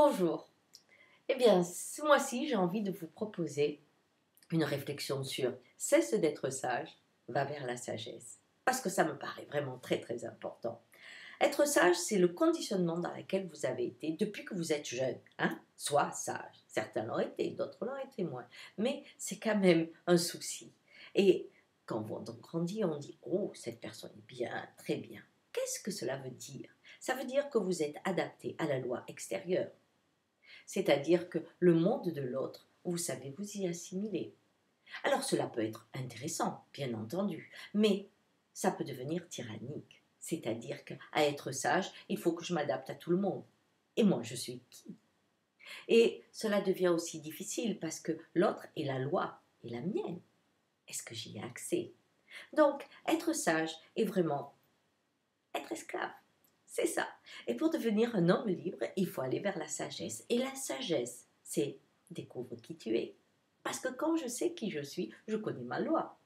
Bonjour. Eh bien, ce mois-ci, j'ai envie de vous proposer une réflexion sur cesse d'être sage, va vers la sagesse. Parce que ça me paraît vraiment très très important. Être sage, c'est le conditionnement dans lequel vous avez été depuis que vous êtes jeune. Hein? Sois sage. Certains l'ont été, d'autres l'ont été moins. Mais c'est quand même un souci. Et quand on grandit, on dit oh, cette personne est bien, très bien. Qu'est-ce que cela veut dire? Ça veut dire que vous êtes adapté à la loi extérieure. C'est-à-dire que le monde de l'autre, vous savez vous y assimiler. Alors cela peut être intéressant, bien entendu, mais ça peut devenir tyrannique. C'est-à-dire qu'à être sage, il faut que je m'adapte à tout le monde. Et moi, je suis qui? Et cela devient aussi difficile parce que l'autre est la loi et la mienne. Est-ce que j'y ai accès? Donc, être sage est vraiment être esclave. C'est ça. Et pour devenir un homme libre, il faut aller vers la sagesse. Et la sagesse, c'est découvre qui tu es. Parce que quand je sais qui je suis, je connais ma loi.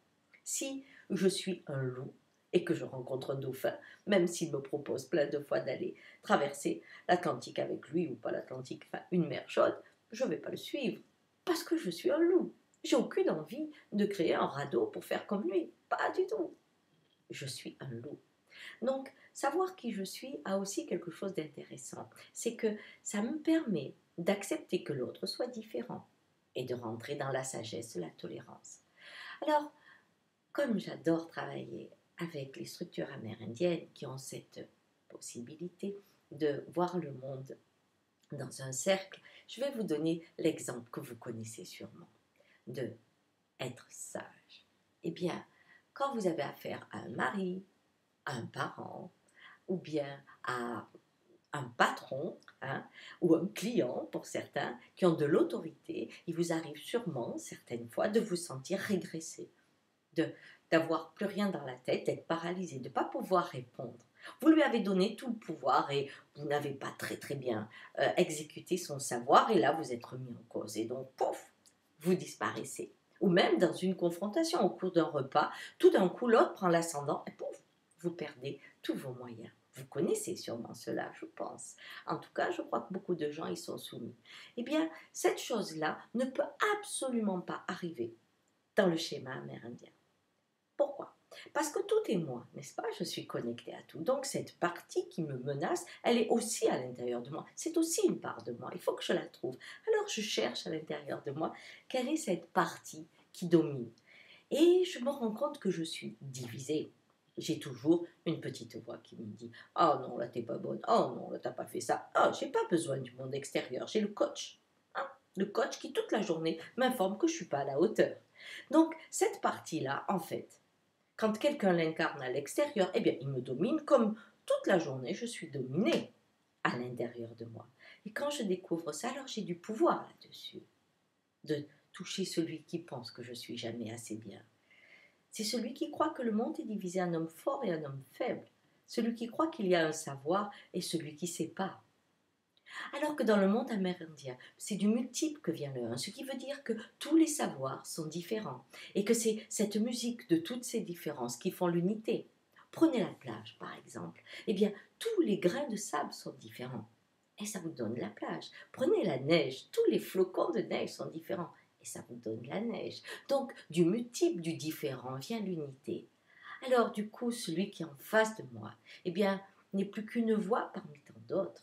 Si je suis un loup et que je rencontre un dauphin, même s'il me propose plein de fois d'aller traverser l'Atlantique avec lui ou pas l'Atlantique, enfin une mer chaude, je ne vais pas le suivre. Parce que je suis un loup. J'ai aucune envie de créer un radeau pour faire comme lui. Pas du tout. Je suis un loup. Donc, savoir qui je suis a aussi quelque chose d'intéressant. C'est que ça me permet d'accepter que l'autre soit différent et de rentrer dans la sagesse de la tolérance. Alors, comme j'adore travailler avec les structures amérindiennes qui ont cette possibilité de voir le monde dans un cercle, je vais vous donner l'exemple que vous connaissez sûrement de être sage. Eh bien, quand vous avez affaire à un mari, à un parent, ou bien à un patron, hein, ou un client pour certains, qui ont de l'autorité, il vous arrive sûrement, certaines fois, de vous sentir régressé, d'avoir plus rien dans la tête, d'être paralysé, de ne pas pouvoir répondre. Vous lui avez donné tout le pouvoir et vous n'avez pas très très bien exécuté son savoir et là vous êtes remis en cause et donc pouf, vous disparaissez. Ou même dans une confrontation au cours d'un repas, tout d'un coup l'autre prend l'ascendant et pouf, vous perdez tous vos moyens. Vous connaissez sûrement cela, je pense. En tout cas, je crois que beaucoup de gens y sont soumis. Eh bien, cette chose-là ne peut absolument pas arriver dans le schéma amérindien. Pourquoi? Parce que tout est moi, n'est-ce pas? Je suis connectée à tout. Donc cette partie qui me menace, elle est aussi à l'intérieur de moi. C'est aussi une part de moi. Il faut que je la trouve. Alors je cherche à l'intérieur de moi quelle est cette partie qui domine. Et je me rends compte que je suis divisée. J'ai toujours une petite voix qui me dit « Oh non, là t'es pas bonne. Oh non, là t'as pas fait ça. Oh, j'ai pas besoin du monde extérieur. J'ai le coach. Hein? Le coach qui toute la journée m'informe que je suis pas à la hauteur. » Donc cette partie-là, en fait, quand quelqu'un l'incarne à l'extérieur, eh bien, il me domine comme toute la journée, je suis dominée à l'intérieur de moi. Et quand je découvre ça, alors j'ai du pouvoir là-dessus, de toucher celui qui pense que je suis jamais assez bien. C'est celui qui croit que le monde est divisé en homme fort et un homme faible, celui qui croit qu'il y a un savoir et celui qui ne sait pas. Alors que dans le monde amérindien, c'est du multiple que vient le un, ce qui veut dire que tous les savoirs sont différents et que c'est cette musique de toutes ces différences qui font l'unité. Prenez la plage, par exemple. Eh bien, tous les grains de sable sont différents et ça vous donne la plage. Prenez la neige, tous les flocons de neige sont différents et ça vous donne la neige. Donc, du multiple, du différent vient l'unité. Alors, du coup, celui qui est en face de moi, eh bien, n'est plus qu'une voix parmi tant d'autres.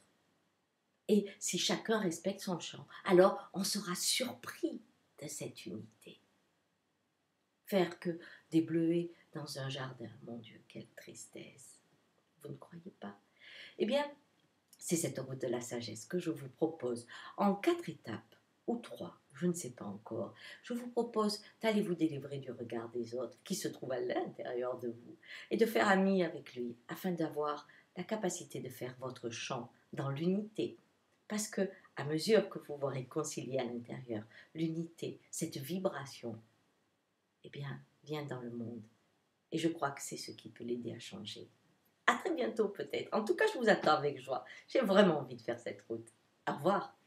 Et si chacun respecte son champ, alors on sera surpris de cette unité. Faire que des bleuets dans un jardin, mon Dieu, quelle tristesse. Vous ne croyez pas? Eh bien, c'est cette route de la sagesse que je vous propose en 4 étapes, ou 3, je ne sais pas encore. Je vous propose d'aller vous délivrer du regard des autres qui se trouvent à l'intérieur de vous et de faire ami avec lui afin d'avoir la capacité de faire votre champ dans l'unité. Parce que, à mesure que vous vous réconciliez à l'intérieur, l'unité, cette vibration, eh bien, vient dans le monde. Et je crois que c'est ce qui peut l'aider à changer. À très bientôt peut-être. En tout cas, je vous attends avec joie. J'ai vraiment envie de faire cette route. Au revoir.